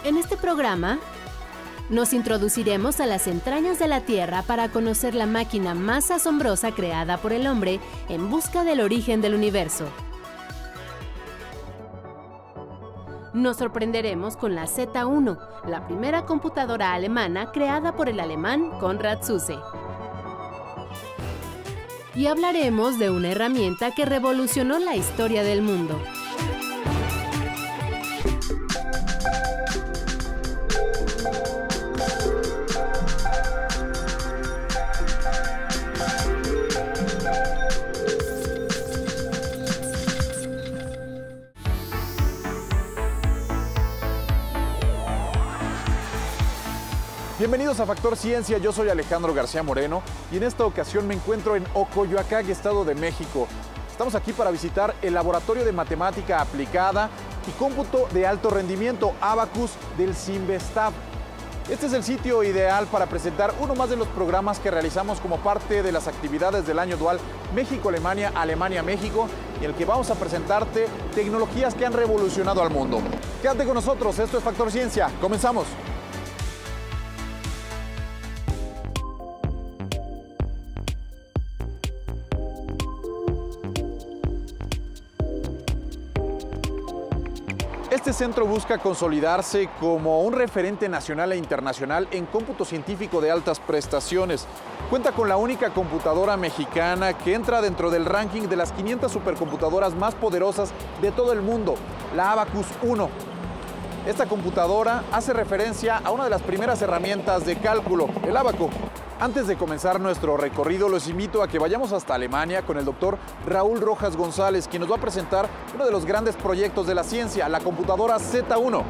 En este programa, nos introduciremos a las entrañas de la Tierra para conocer la máquina más asombrosa creada por el hombre en busca del origen del universo. Nos sorprenderemos con la Z1, la primera computadora alemana creada por el alemán Konrad Zuse. Y hablaremos de una herramienta que revolucionó la historia del mundo. Bienvenidos a Factor Ciencia, yo soy Alejandro García Moreno y en esta ocasión me encuentro en Ocoyoacán, Estado de México. Estamos aquí para visitar el Laboratorio de Matemática Aplicada y Cómputo de Alto Rendimiento, Abacus, del CIMVESTAB. Este es el sitio ideal para presentar uno más de los programas que realizamos como parte de las actividades del año dual México-Alemania, Alemania-México, en el que vamos a presentarte tecnologías que han revolucionado al mundo. Quédate con nosotros, esto es Factor Ciencia, comenzamos. Este centro busca consolidarse como un referente nacional e internacional en cómputo científico de altas prestaciones. Cuenta con la única computadora mexicana que entra dentro del ranking de las 500 supercomputadoras más poderosas de todo el mundo, la Abacus 1. Esta computadora hace referencia a una de las primeras herramientas de cálculo, el ábaco. Antes de comenzar nuestro recorrido, los invito a que vayamos hasta Alemania con el doctor Raúl Rojas González, quien nos va a presentar uno de los grandes proyectos de la ciencia, la computadora Z1.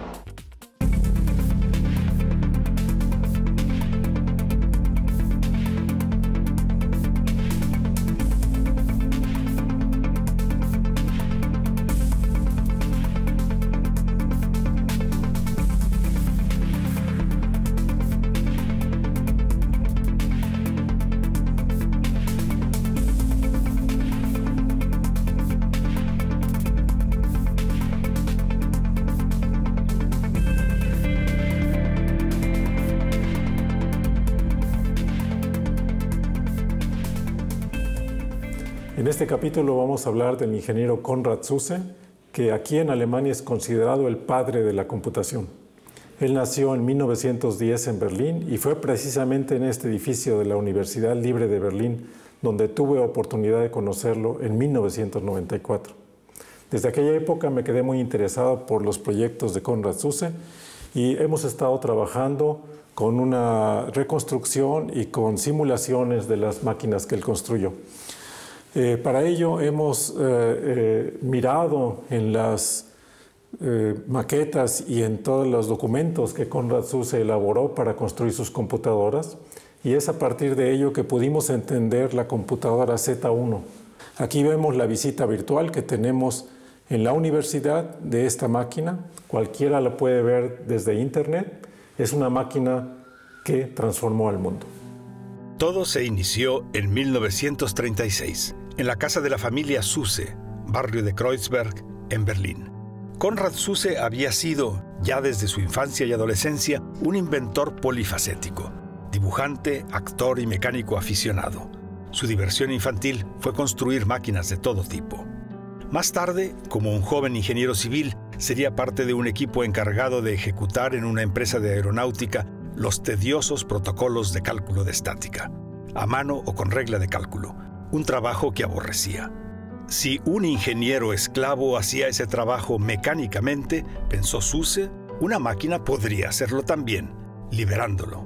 En este capítulo vamos a hablar del ingeniero Konrad Zuse, que aquí en Alemania es considerado el padre de la computación. Él nació en 1910 en Berlín y fue precisamente en este edificio de la Universidad Libre de Berlín donde tuve oportunidad de conocerlo en 1994. Desde aquella época me quedé muy interesado por los proyectos de Konrad Zuse y hemos estado trabajando con una reconstrucción y con simulaciones de las máquinas que él construyó. Para ello hemos mirado en las maquetas y en todos los documentos que Konrad Zuse elaboró para construir sus computadoras y es a partir de ello que pudimos entender la computadora Z1. Aquí vemos la visita virtual que tenemos en la universidad de esta máquina. Cualquiera la puede ver desde internet. Es una máquina que transformó al mundo. Todo se inició en 1936. En la casa de la familia Zuse, barrio de Kreuzberg, en Berlín. Konrad Zuse había sido, ya desde su infancia y adolescencia, un inventor polifacético, dibujante, actor y mecánico aficionado. Su diversión infantil fue construir máquinas de todo tipo. Más tarde, como un joven ingeniero civil, sería parte de un equipo encargado de ejecutar en una empresa de aeronáutica los tediosos protocolos de cálculo de estática, a mano o con regla de cálculo. Un trabajo que aborrecía. Si un ingeniero esclavo hacía ese trabajo mecánicamente, pensó Zuse, una máquina podría hacerlo también, liberándolo.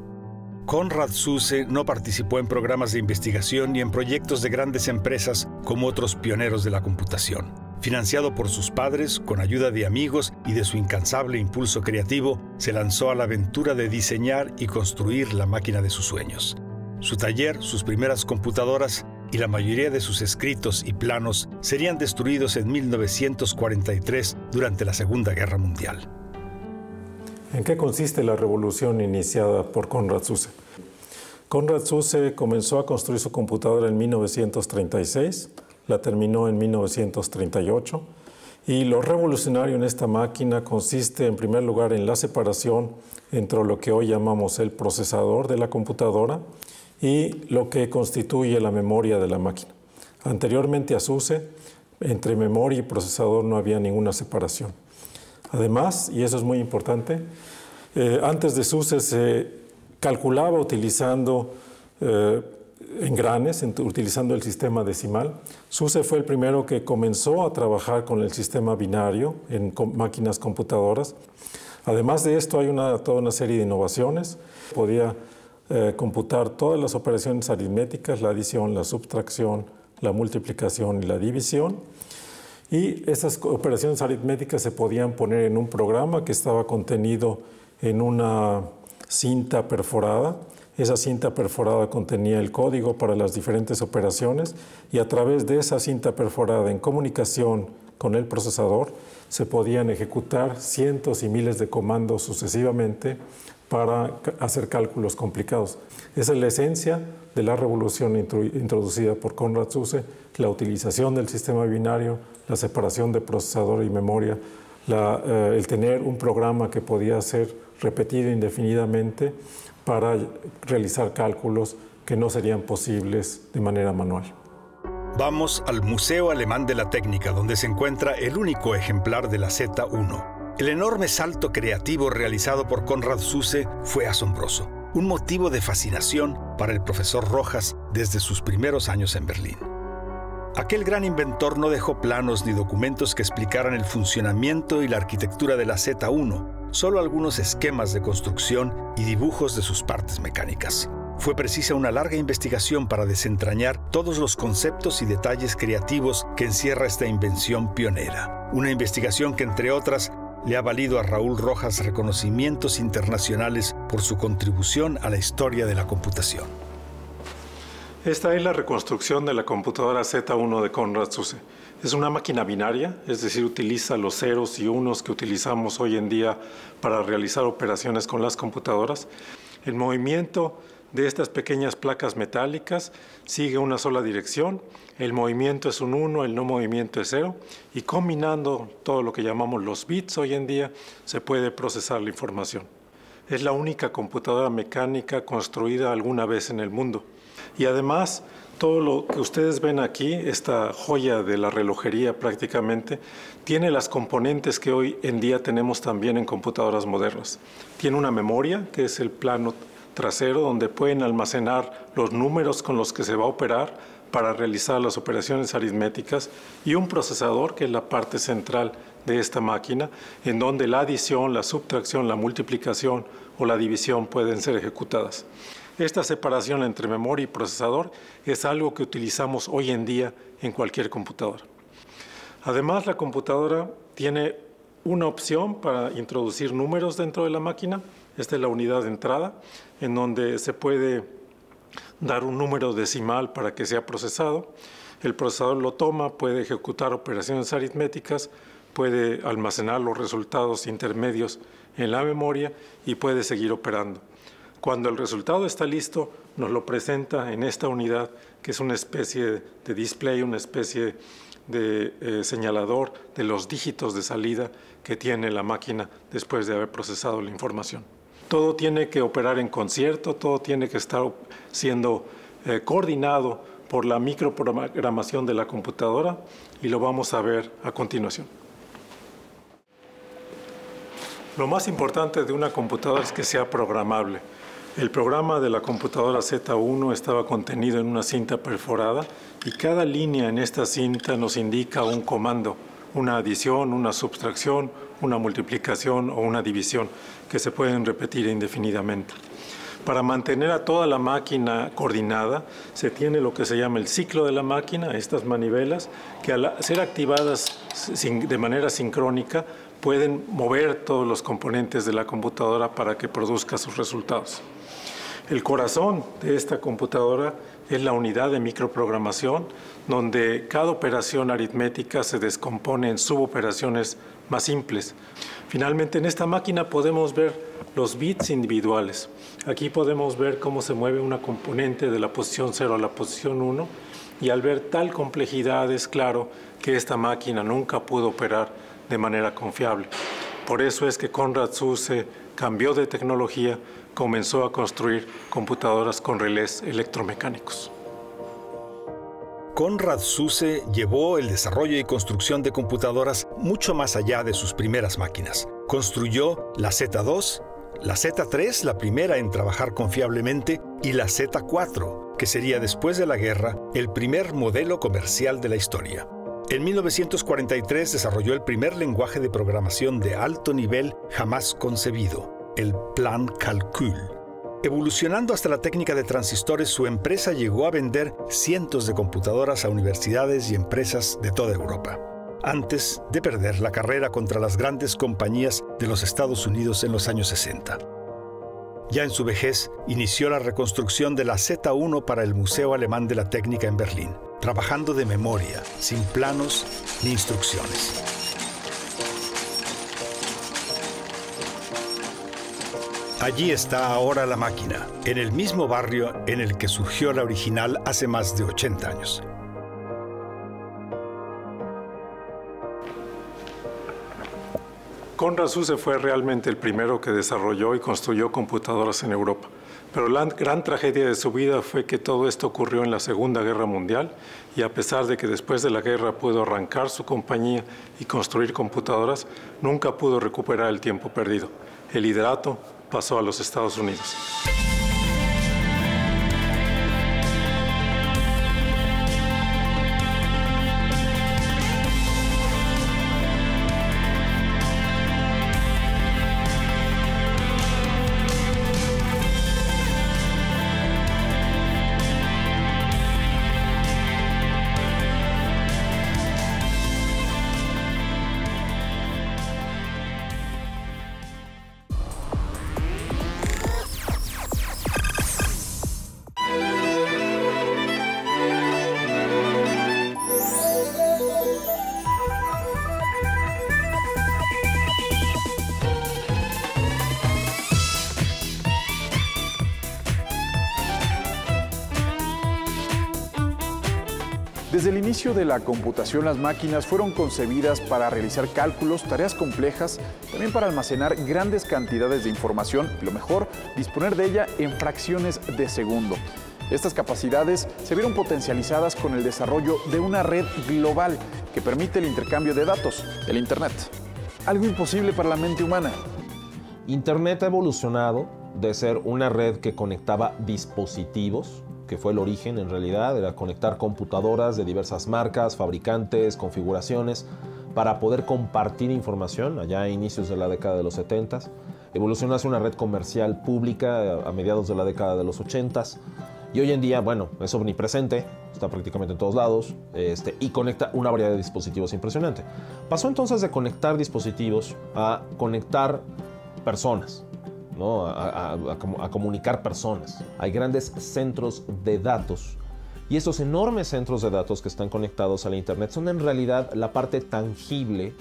Konrad Zuse no participó en programas de investigación ni en proyectos de grandes empresas como otros pioneros de la computación. Financiado por sus padres, con ayuda de amigos y de su incansable impulso creativo, se lanzó a la aventura de diseñar y construir la máquina de sus sueños. Su taller, sus primeras computadoras y la mayoría de sus escritos y planos serían destruidos en 1943 durante la Segunda Guerra Mundial. ¿En qué consiste la revolución iniciada por Konrad Zuse? Konrad Zuse comenzó a construir su computadora en 1936, la terminó en 1938 Y lo revolucionario en esta máquina consiste, en primer lugar, en la separación entre lo que hoy llamamos el procesador de la computadora y lo que constituye la memoria de la máquina. Anteriormente a SUSE, entre memoria y procesador no había ninguna separación. Además, y eso es muy importante, antes de SUSE se calculaba utilizando engranes, utilizando el sistema decimal. SUSE fue el primero que comenzó a trabajar con el sistema binario en máquinas computadoras. Además de esto, hay toda una serie de innovaciones. Podía computar todas las operaciones aritméticas, la adición, la subtracción, la multiplicación y la división. Y esas operaciones aritméticas se podían poner en un programa que estaba contenido en una cinta perforada. Esa cinta perforada contenía el código para las diferentes operaciones y a través de esa cinta perforada en comunicación con el procesador se podían ejecutar cientos y miles de comandos sucesivamente para hacer cálculos complicados. Esa es la esencia de la revolución introducida por Konrad Zuse, la utilización del sistema binario, la separación de procesador y memoria, el tener un programa que podía ser repetido indefinidamente para realizar cálculos que no serían posibles de manera manual. Vamos al Museo Alemán de la Técnica, donde se encuentra el único ejemplar de la Z1. El enorme salto creativo realizado por Konrad Zuse fue asombroso, un motivo de fascinación para el profesor Rojas desde sus primeros años en Berlín. Aquel gran inventor no dejó planos ni documentos que explicaran el funcionamiento y la arquitectura de la Z1, solo algunos esquemas de construcción y dibujos de sus partes mecánicas. Fue precisa una larga investigación para desentrañar todos los conceptos y detalles creativos que encierra esta invención pionera. Una investigación que, entre otras, le ha valido a Raúl Rojas reconocimientos internacionales por su contribución a la historia de la computación. Esta es la reconstrucción de la computadora Z1 de Konrad Zuse. Es una máquina binaria, es decir, utiliza los ceros y unos que utilizamos hoy en día para realizar operaciones con las computadoras. El movimiento de estas pequeñas placas metálicas sigue una sola dirección. El movimiento es un 1, el no movimiento es 0. Y combinando todo lo que llamamos los bits hoy en día, se puede procesar la información. Es la única computadora mecánica construida alguna vez en el mundo. Y además, todo lo que ustedes ven aquí, esta joya de la relojería prácticamente, tiene las componentes que hoy en día tenemos también en computadoras modernas. Tiene una memoria, que es el plano trasero, donde pueden almacenar los números con los que se va a operar para realizar las operaciones aritméticas, y un procesador, que es la parte central de esta máquina, en donde la adición, la subtracción, la multiplicación o la división pueden ser ejecutadas. Esta separación entre memoria y procesador es algo que utilizamos hoy en día en cualquier computadora. Además, la computadora tiene una opción para introducir números dentro de la máquina. Esta es la unidad de entrada, en donde se puede dar un número decimal para que sea procesado. El procesador lo toma, puede ejecutar operaciones aritméticas, puede almacenar los resultados intermedios en la memoria y puede seguir operando. Cuando el resultado está listo, nos lo presenta en esta unidad, que es una especie de display, una especie de señalador de los dígitos de salida que tiene la máquina después de haber procesado la información. Todo tiene que operar en concierto, todo tiene que estar siendo coordinado por la microprogramación de la computadora, y lo vamos a ver a continuación. Lo más importante de una computadora es que sea programable. El programa de la computadora Z1 estaba contenido en una cinta perforada, y cada línea en esta cinta nos indica un comando, una adición, una subtracción, una multiplicación o una división, que se pueden repetir indefinidamente. Para mantener a toda la máquina coordinada, se tiene lo que se llama el ciclo de la máquina, estas manivelas, que al ser activadas de manera sincrónica, pueden mover todos los componentes de la computadora para que produzca sus resultados. El corazón de esta computadora es la unidad de microprogramación, donde cada operación aritmética se descompone en suboperaciones más simples. Finalmente, en esta máquina podemos ver los bits individuales. Aquí podemos ver cómo se mueve una componente de la posición 0 a la posición 1, y al ver tal complejidad es claro que esta máquina nunca pudo operar de manera confiable. Por eso es que Konrad Zuse cambió de tecnología, comenzó a construir computadoras con relés electromecánicos. Konrad Zuse llevó el desarrollo y construcción de computadoras mucho más allá de sus primeras máquinas. Construyó la Z2, la Z3, la primera en trabajar confiablemente, y la Z4, que sería después de la guerra el primer modelo comercial de la historia. En 1943 desarrolló el primer lenguaje de programación de alto nivel jamás concebido, el Plan Calcul. Evolucionando hasta la técnica de transistores, su empresa llegó a vender cientos de computadoras a universidades y empresas de toda Europa, antes de perder la carrera contra las grandes compañías de los Estados Unidos en los años 60. Ya en su vejez, inició la reconstrucción de la Z1 para el Museo Alemán de la Técnica en Berlín, trabajando de memoria, sin planos ni instrucciones. Allí está ahora la máquina, en el mismo barrio en el que surgió la original hace más de 80 años. Konrad Zuse fue realmente el primero que desarrolló y construyó computadoras en Europa. Pero la gran tragedia de su vida fue que todo esto ocurrió en la Segunda Guerra Mundial, y a pesar de que después de la guerra pudo arrancar su compañía y construir computadoras, nunca pudo recuperar el tiempo perdido. El liderato pasó a los Estados Unidos. Desde el inicio de la computación, las máquinas fueron concebidas para realizar cálculos, tareas complejas, también para almacenar grandes cantidades de información y, lo mejor, disponer de ella en fracciones de segundo. Estas capacidades se vieron potencializadas con el desarrollo de una red global que permite el intercambio de datos, el Internet. Algo imposible para la mente humana. Internet ha evolucionado de ser una red que conectaba dispositivos, que fue el origen en realidad, era conectar computadoras de diversas marcas, fabricantes, configuraciones, para poder compartir información allá a inicios de la década de los 70. Evolucionó hacia una red comercial pública a mediados de la década de los 80. Y hoy en día, bueno, es omnipresente, está prácticamente en todos lados, y conecta una variedad de dispositivos impresionante. Pasó entonces de conectar dispositivos a conectar personas, ¿no? a comunicar personas. Hay grandes centros de datos, y esos enormes centros de datos que están conectados a la Internet son en realidad la parte tangible.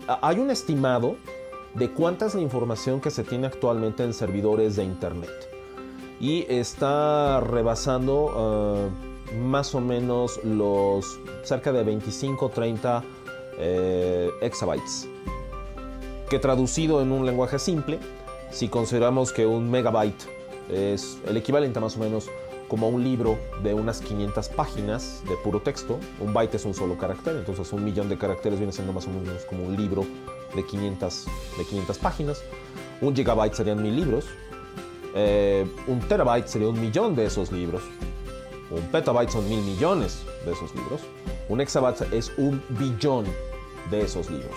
Hay un estimado de cuánta es la información que se tiene actualmente en servidores de Internet, y está rebasando más o menos los cerca de 25-30 exabytes, que traducido en un lenguaje simple, si consideramos que un megabyte es el equivalente a más o menos como un libro de unas 500 páginas de puro texto, un byte es un solo carácter, entonces 1.000.000 de caracteres viene siendo más o menos como un libro de 500 páginas, un gigabyte serían 1.000 libros, un terabyte sería 1.000.000 de esos libros, un petabyte son 1.000 millones de esos libros, un exabyte es 1 billón de esos libros,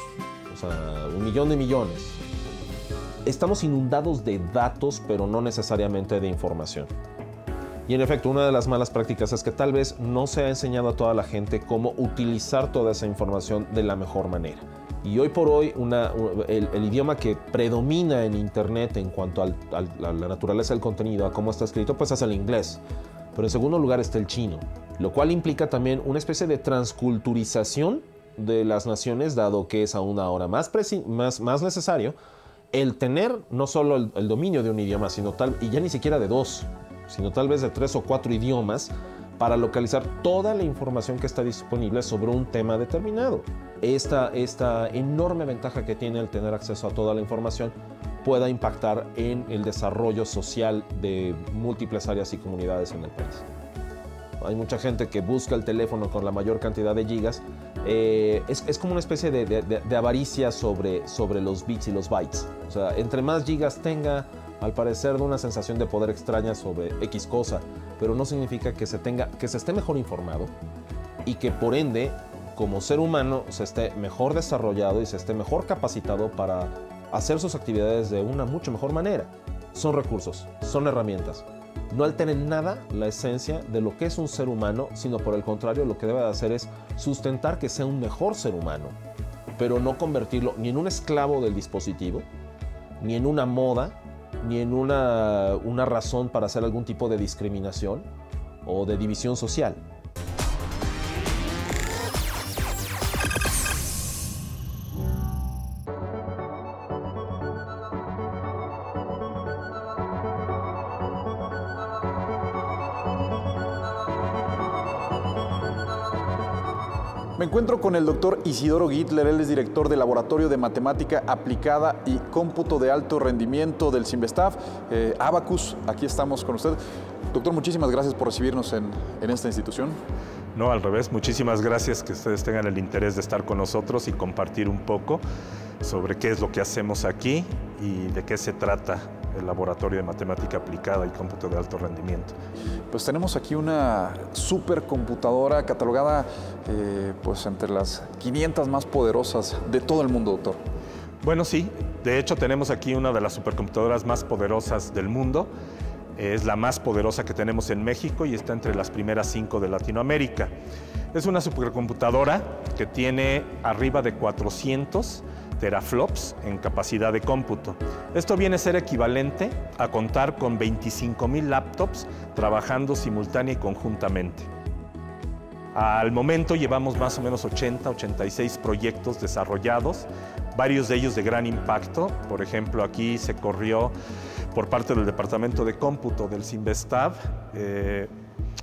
o sea, 1.000.000 de millones. Estamos inundados de datos, pero no necesariamente de información. Y en efecto, una de las malas prácticas es que tal vez no se ha enseñado a toda la gente cómo utilizar toda esa información de la mejor manera. Y hoy por hoy, el idioma que predomina en Internet en cuanto a la naturaleza del contenido, a cómo está escrito, pues es el inglés. Pero en segundo lugar está el chino, lo cual implica también una especie de transculturización de las naciones, dado que es aún ahora más necesario el tener no solo el dominio de un idioma, y ya ni siquiera de dos, sino tal vez de 3 o 4 idiomas, para localizar toda la información que está disponible sobre un tema determinado. Esta enorme ventaja que tiene el tener acceso a toda la información pueda impactar en el desarrollo social de múltiples áreas y comunidades en el país. Hay mucha gente que busca el teléfono con la mayor cantidad de gigas. Es como una especie de avaricia sobre los bits y los bytes. O sea, entre más gigas tenga, al parecer da una sensación de poder extraña sobre X cosa, pero no significa que se esté mejor informado y que por ende, como ser humano, se esté mejor desarrollado y se esté mejor capacitado para hacer sus actividades de una mucho mejor manera. Son recursos, son herramientas. No alteren nada la esencia de lo que es un ser humano, sino por el contrario, lo que debe de hacer es sustentar que sea un mejor ser humano, pero no convertirlo ni en un esclavo del dispositivo, ni en una moda, ni en una razón para hacer algún tipo de discriminación o de división social. Me encuentro con el doctor Isidoro Gittler, él es director del Laboratorio de Matemática Aplicada y Cómputo de Alto Rendimiento del Cinvestav, Abacus. Aquí estamos con usted. Doctor, muchísimas gracias por recibirnos en esta institución. No, al revés, muchísimas gracias que ustedes tengan el interés de estar con nosotros y compartir un poco sobre qué es lo que hacemos aquí y de qué se trata el Laboratorio de Matemática Aplicada y Cómputo de Alto Rendimiento. Pues tenemos aquí una supercomputadora catalogada pues entre las 500 más poderosas de todo el mundo, doctor. Bueno, sí, de hecho tenemos aquí una de las supercomputadoras más poderosas del mundo. Es la más poderosa que tenemos en México y está entre las primeras 5 de Latinoamérica. Es una supercomputadora que tiene arriba de 400 teraflops en capacidad de cómputo. Esto viene a ser equivalente a contar con 25,000 laptops trabajando simultánea y conjuntamente. Al momento llevamos más o menos 86 proyectos desarrollados, varios de ellos de gran impacto. Por ejemplo, aquí se corrió por parte del Departamento de Cómputo del Cinvestav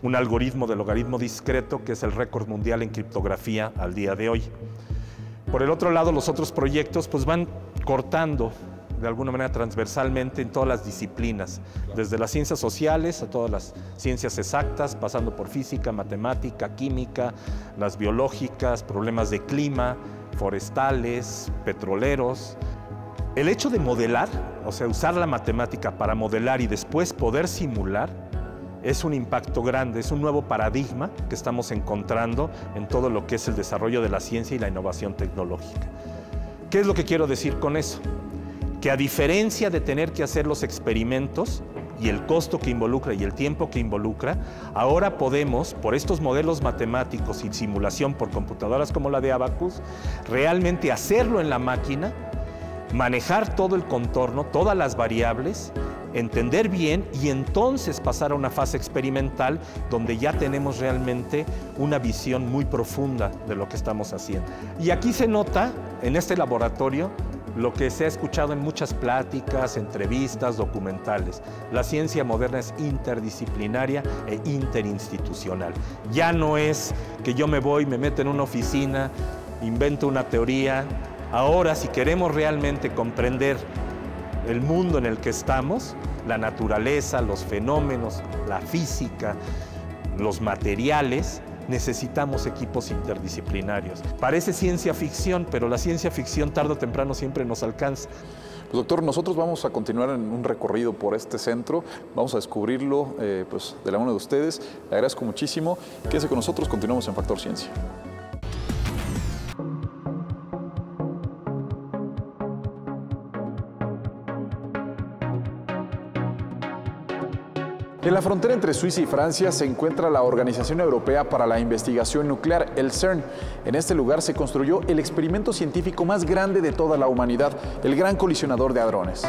un algoritmo de logaritmo discreto que es el récord mundial en criptografía al día de hoy. Por el otro lado, los otros proyectos pues van cortando de alguna manera transversalmente en todas las disciplinas, desde las ciencias sociales a todas las ciencias exactas, pasando por física, matemática, química, las biológicas, problemas de clima, forestales, petroleros. El hecho de modelar, o sea, usar la matemática para modelar y después poder simular, es un impacto grande, es un nuevo paradigma que estamos encontrando en todo lo que es el desarrollo de la ciencia y la innovación tecnológica. ¿Qué es lo que quiero decir con eso? Que a diferencia de tener que hacer los experimentos y el costo que involucra y el tiempo que involucra, ahora podemos, por estos modelos matemáticos y simulación por computadoras como la de Abacus, realmente hacerlo en la máquina, manejar todo el contorno, todas las variables, entender bien y entonces pasar a una fase experimental donde ya tenemos realmente una visión muy profunda de lo que estamos haciendo. Y aquí se nota en este laboratorio lo que se ha escuchado en muchas pláticas, entrevistas, documentales. La ciencia moderna es interdisciplinaria e interinstitucional. Ya no es que yo me voy, me meto en una oficina, invento una teoría. Ahora, si queremos realmente comprender el mundo en el que estamos, la naturaleza, los fenómenos, la física, los materiales, necesitamos equipos interdisciplinarios. Parece ciencia ficción, pero la ciencia ficción tarde o temprano siempre nos alcanza. Pues, doctor, nosotros vamos a continuar en un recorrido por este centro, vamos a descubrirlo pues, de la mano de ustedes. Le agradezco muchísimo. Quédese con nosotros, continuamos en Factor Ciencia. En la frontera entre Suiza y Francia se encuentra la Organización Europea para la Investigación Nuclear, el CERN. En este lugar se construyó el experimento científico más grande de toda la humanidad, el Gran Colisionador de Hadrones.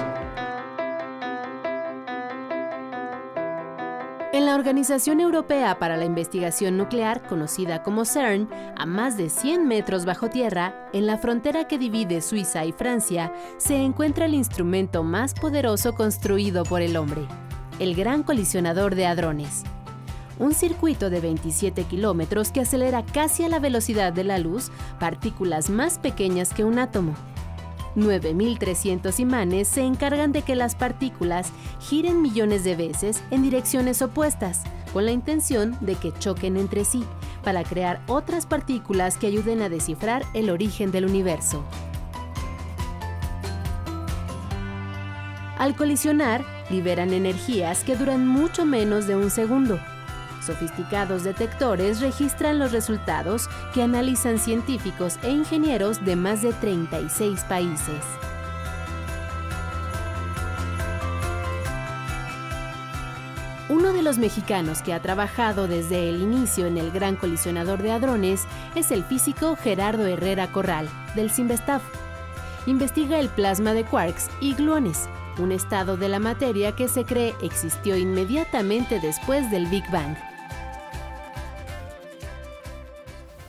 En la Organización Europea para la Investigación Nuclear, conocida como CERN, a más de 100 metros bajo tierra, en la frontera que divide Suiza y Francia, se encuentra el instrumento más poderoso construido por el hombre, el Gran Colisionador de Hadrones. un circuito de 27 kilómetros que acelera casi a la velocidad de la luz partículas más pequeñas que un átomo. 9.300 imanes se encargan de que las partículas giren millones de veces en direcciones opuestas, con la intención de que choquen entre sí, para crear otras partículas que ayuden a descifrar el origen del universo. Al colisionar, liberan energías que duran mucho menos de un segundo. Sofisticados detectores registran los resultados que analizan científicos e ingenieros de más de 36 países. Uno de los mexicanos que ha trabajado desde el inicio en el Gran Colisionador de Hadrones es el físico Gerardo Herrera Corral, del CIMBESTAF. Investiga el plasma de quarks y gluones, un estado de la materia que se cree existió inmediatamente después del Big Bang.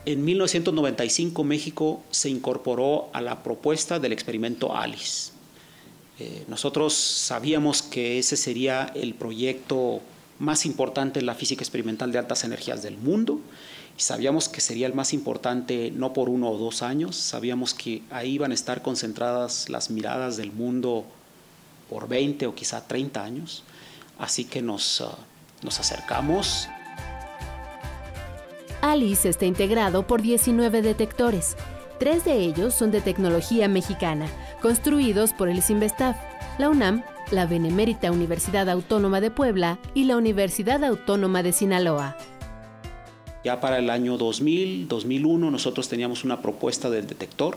En 1995 México se incorporó a la propuesta del experimento ALICE. Nosotros sabíamos que ese sería el proyecto más importante en la física experimental de altas energías del mundo, y sabíamos que sería el más importante no por 1 o 2 años, sabíamos que ahí iban a estar concentradas las miradas del mundo por 20 o quizá 30 años, así que nos acercamos. ALICE está integrado por 19 detectores. 3 de ellos son de tecnología mexicana, construidos por el CIMBESTAF, la UNAM, la Benemérita Universidad Autónoma de Puebla y la Universidad Autónoma de Sinaloa. Ya para el año 2000, 2001, nosotros teníamos una propuesta del detector.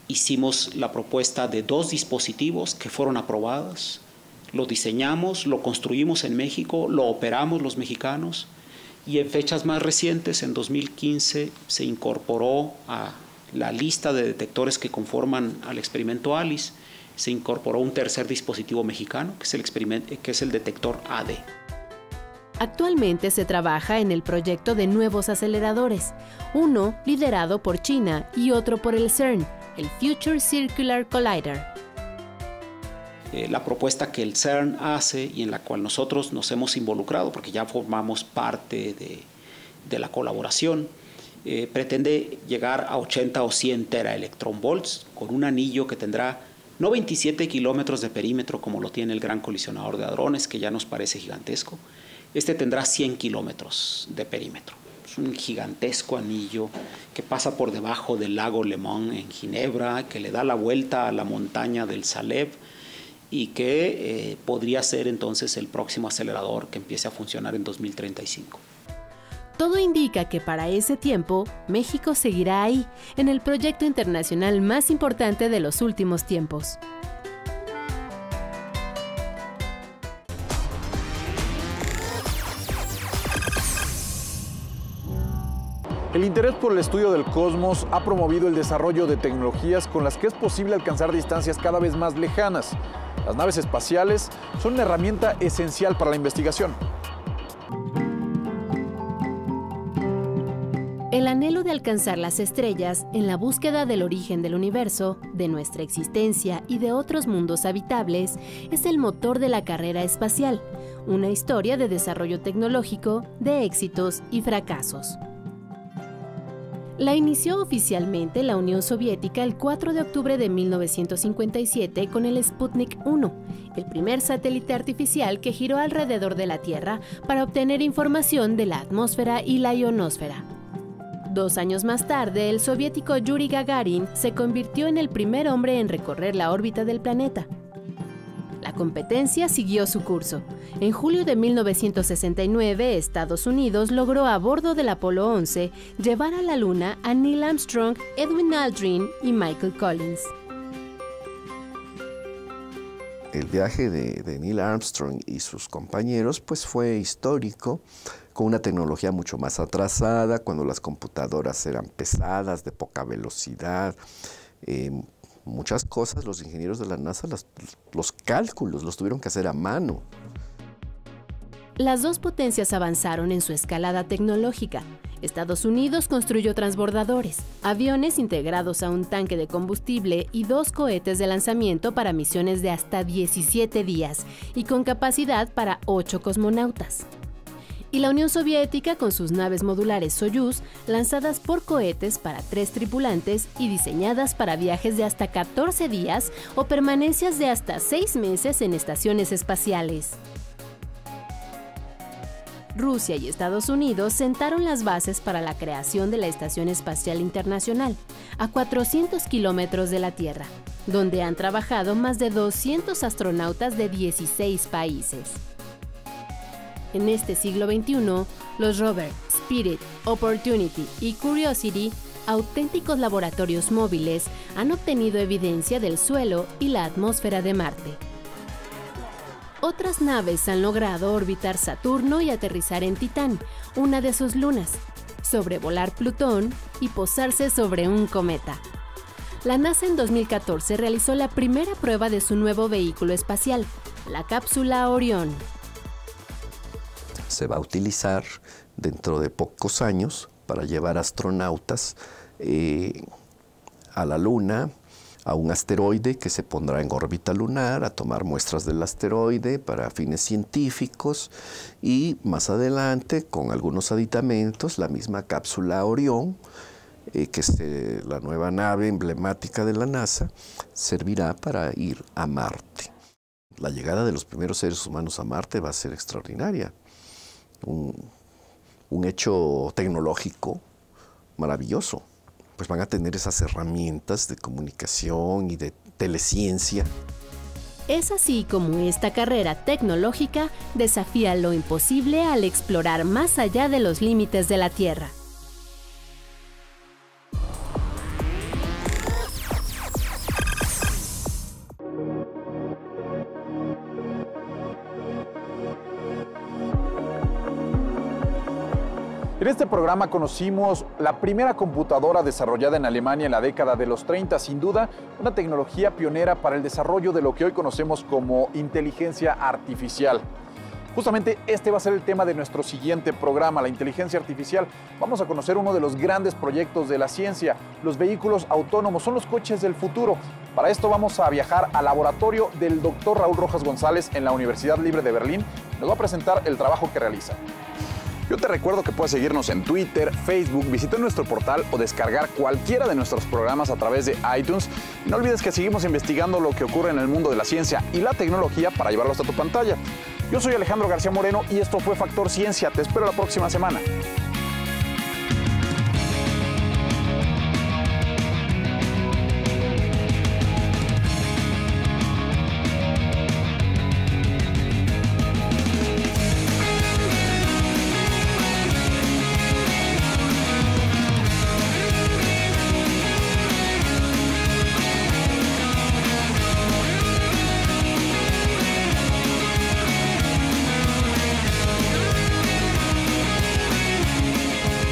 Hicimos la propuesta de 2 dispositivos que fueron aprobadas. Lo diseñamos, lo construimos en México, lo operamos los mexicanos. Y en fechas más recientes, en 2015, se incorporó a la lista de detectores que conforman al experimento ALICE, se incorporó un tercer dispositivo mexicano, que es el detector AD. Actualmente se trabaja en el proyecto de nuevos aceleradores, uno liderado por China y otro por el CERN, el Future Circular Collider. La propuesta que el CERN hace y en la cual nosotros nos hemos involucrado, porque ya formamos parte de la colaboración, pretende llegar a 80 o 100 teraelectronvolts con un anillo que tendrá no 27 kilómetros de perímetro como lo tiene el Gran Colisionador de Hadrones, que ya nos parece gigantesco. Este tendrá 100 kilómetros de perímetro. Es un gigantesco anillo que pasa por debajo del lago Le Mans en Ginebra, que le da la vuelta a la montaña del Salève, y que podría ser entonces el próximo acelerador que empiece a funcionar en 2035. Todo indica que para ese tiempo, México seguirá ahí, en el proyecto internacional más importante de los últimos tiempos. El interés por el estudio del cosmos ha promovido el desarrollo de tecnologías con las que es posible alcanzar distancias cada vez más lejanas. Las naves espaciales son una herramienta esencial para la investigación. El anhelo de alcanzar las estrellas en la búsqueda del origen del universo, de nuestra existencia y de otros mundos habitables es el motor de la carrera espacial, una historia de desarrollo tecnológico, de éxitos y fracasos. La inició oficialmente la Unión Soviética el 4 de octubre de 1957 con el Sputnik 1, el primer satélite artificial que giró alrededor de la Tierra para obtener información de la atmósfera y la ionosfera. 2 años más tarde, el soviético Yuri Gagarin se convirtió en el primer hombre en recorrer la órbita del planeta. La competencia siguió su curso. En julio de 1969, Estados Unidos logró a bordo del Apolo 11 llevar a la Luna a Neil Armstrong, Edwin Aldrin y Michael Collins. El viaje de Neil Armstrong y sus compañeros pues fue histórico, con una tecnología mucho más atrasada, cuando las computadoras eran pesadas, de poca velocidad. Muchas cosas los ingenieros de la NASA, los cálculos los tuvieron que hacer a mano. Las dos potencias avanzaron en su escalada tecnológica. Estados Unidos construyó transbordadores, aviones integrados a un tanque de combustible y 2 cohetes de lanzamiento para misiones de hasta 17 días y con capacidad para 8 cosmonautas. y la Unión Soviética con sus naves modulares Soyuz, lanzadas por cohetes para 3 tripulantes y diseñadas para viajes de hasta 14 días o permanencias de hasta 6 meses en estaciones espaciales. Rusia y Estados Unidos sentaron las bases para la creación de la Estación Espacial Internacional, a 400 kilómetros de la Tierra, donde han trabajado más de 200 astronautas de 16 países. En este siglo XXI, los rovers Spirit, Opportunity y Curiosity, auténticos laboratorios móviles, han obtenido evidencia del suelo y la atmósfera de Marte. Otras naves han logrado orbitar Saturno y aterrizar en Titán, una de sus lunas, sobrevolar Plutón y posarse sobre un cometa. La NASA en 2014 realizó la primera prueba de su nuevo vehículo espacial, la cápsula Orión. Se va a utilizar dentro de pocos años para llevar astronautas a la Luna, a un asteroide que se pondrá en órbita lunar, a tomar muestras del asteroide para fines científicos y más adelante, con algunos aditamentos, la misma cápsula Orión, que es la nueva nave emblemática de la NASA, servirá para ir a Marte. La llegada de los primeros seres humanos a Marte va a ser extraordinaria. Un hecho tecnológico maravilloso. Pues van a tener esas herramientas de comunicación y de teleciencia. Es así como esta carrera tecnológica desafía lo imposible al explorar más allá de los límites de la Tierra. En este programa conocimos la primera computadora desarrollada en Alemania en la década de los 30, sin duda una tecnología pionera para el desarrollo de lo que hoy conocemos como inteligencia artificial. Justamente este va a ser el tema de nuestro siguiente programa, la inteligencia artificial. Vamos a conocer uno de los grandes proyectos de la ciencia, los vehículos autónomos, son los coches del futuro. Para esto vamos a viajar al laboratorio del Dr. Raúl Rojas González en la Universidad Libre de Berlín. Nos va a presentar el trabajo que realiza. Yo te recuerdo que puedes seguirnos en Twitter, Facebook, visitar nuestro portal o descargar cualquiera de nuestros programas a través de iTunes. Y no olvides que seguimos investigando lo que ocurre en el mundo de la ciencia y la tecnología para llevarlo hasta tu pantalla. Yo soy Alejandro García Moreno y esto fue Factor Ciencia. Te espero la próxima semana.